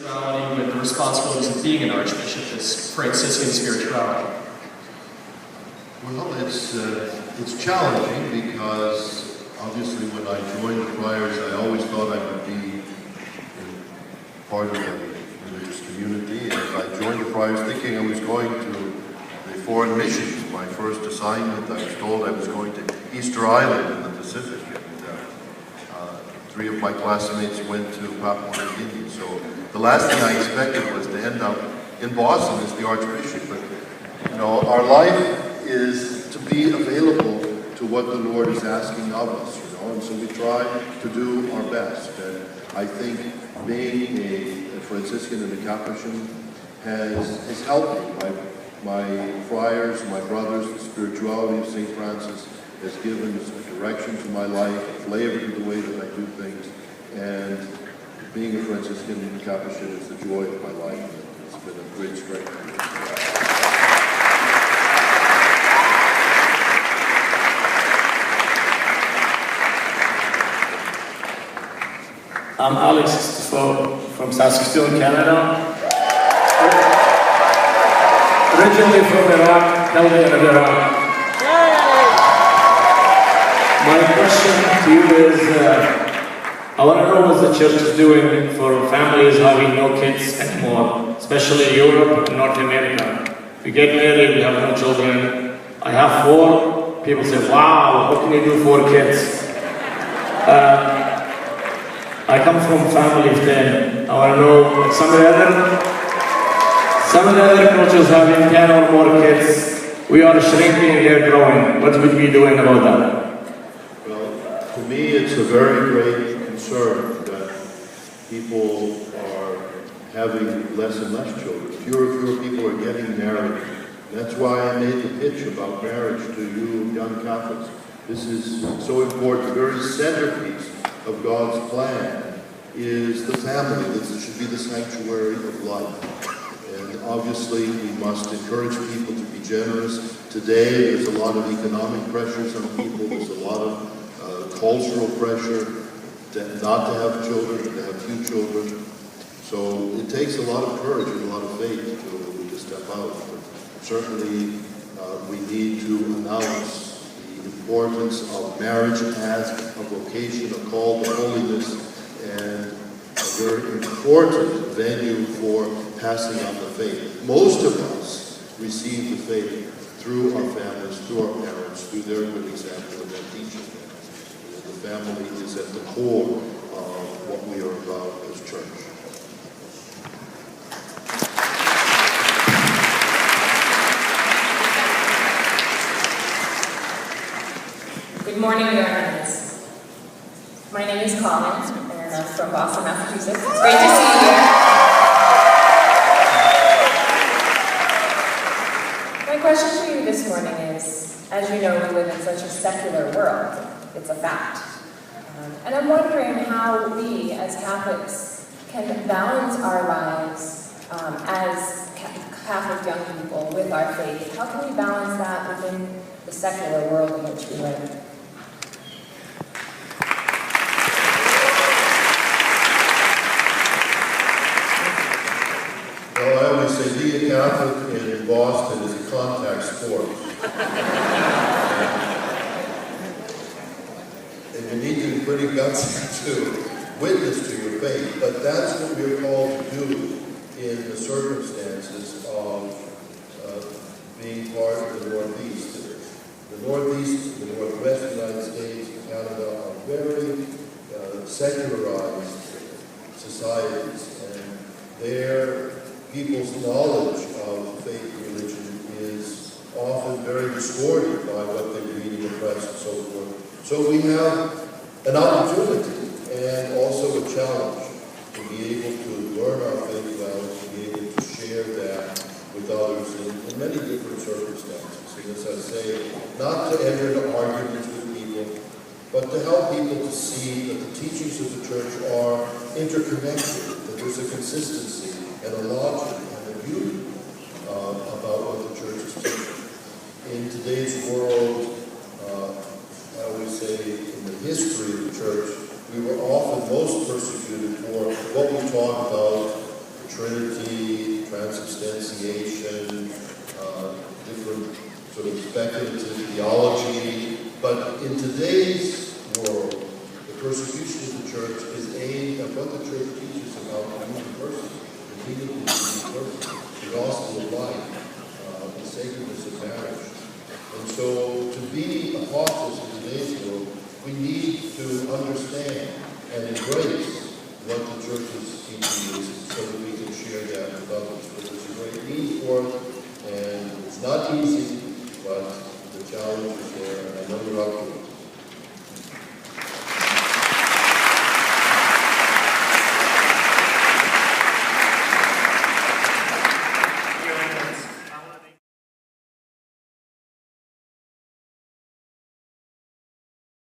spirituality with the responsibilities of being an archbishop, this Franciscan spirituality? Well, it's challenging because obviously when I joined the friars, I always thought I would be part of the religious community, and I joined the friars thinking I was going to the foreign missions. My first assignment, I was told I was going to Easter Island in the Pacific, and 3 of my classmates went to Papua New Guinea. So the last thing I expected was to end up in Boston as the Archbishop. But you know, our life is to be available to what the Lord is asking of us, you know, and so we try to do our best. And I think being a Franciscan and a Capuchin has helped me. My friars, my brothers, the spirituality of St. Francis has given a direction to my life, a flavor to the way that I do things, and being a Franciscan and Capuchin is the joy of my life. It's been a great strength. I'm Alex from Saskatoon, Canada. Originally from Iraq, Chaldean of Iraq. My question to you is, I want to know what the church is doing for families having no kids anymore, especially Europe and North America. We get married, we have no children. I have 4. People say, wow, what can you do 4 kids? I come from a family of 10. I want to know, like some of the other cultures having 10 or more kids. We are shrinking, they're growing. What would we be doing about that? Well, to me, it's a very great concern that people are having less and less children. Fewer and fewer people are getting married. That's why I made the pitch about marriage to you young Catholics. This is so important. The very centerpiece of God's plan is the family. This should be the sanctuary of life. And obviously, we must encourage people to be generous. Today, there's a lot of economic pressures on people. There's a lot of cultural pressure not to have children, to have few children. So it takes a lot of courage and a lot of faith to step out. But certainly, we need to announce the importance of marriage as a vocation, a call to holiness, and a very important venue for passing on the faith. Most of us receive the faith through our families, through our parents, through their good example and their teaching. The family is at the core of what we are about as church. Good morning, Your Highness. My name is Colin, and I'm from Boston, Massachusetts. It's great to see you here. My question for you this morning is, as you know, we live in such a secular world. It's a fact. And I'm wondering how we, as Catholics, can balance our lives as Catholic young people with our faith. How can we balance that within the secular world in which we live? Well, I always say being a Catholic in Boston is a contact sport. And you need to be pretty gutsy to witness to your faith, but that's what we're called to do in the circumstances of being part of the Northeast. The Northeast, the Northwest United States, and Canada are very secularized societies, and their people's knowledge of faith and religion is often very distorted by what they read in the press and so forth. So we have an opportunity and also a challenge to be able to learn our faith well, to be able to share that with others in many different circumstances. And as I say, not to enter into arguments with people, but to help people to see that the teachings of the church are interconnected, that there's a consistency and a logic and a beauty about what the church is teaching. In today's world, I always say in the history of the church, we were often most persecuted for what we talk about Trinity, transubstantiation, different sort of speculative theology. But in today's world, the persecution of the church is aimed at what the church teaches about the human person, the dignity of the human person, the gospel of life, the sacredness of marriage. And so to be apostles in today's world, we need to understand and embrace what the church's teaching is so that we can share that with others. But there's a great need for it, and it's not easy, but the challenge is there, and I know you're up to it.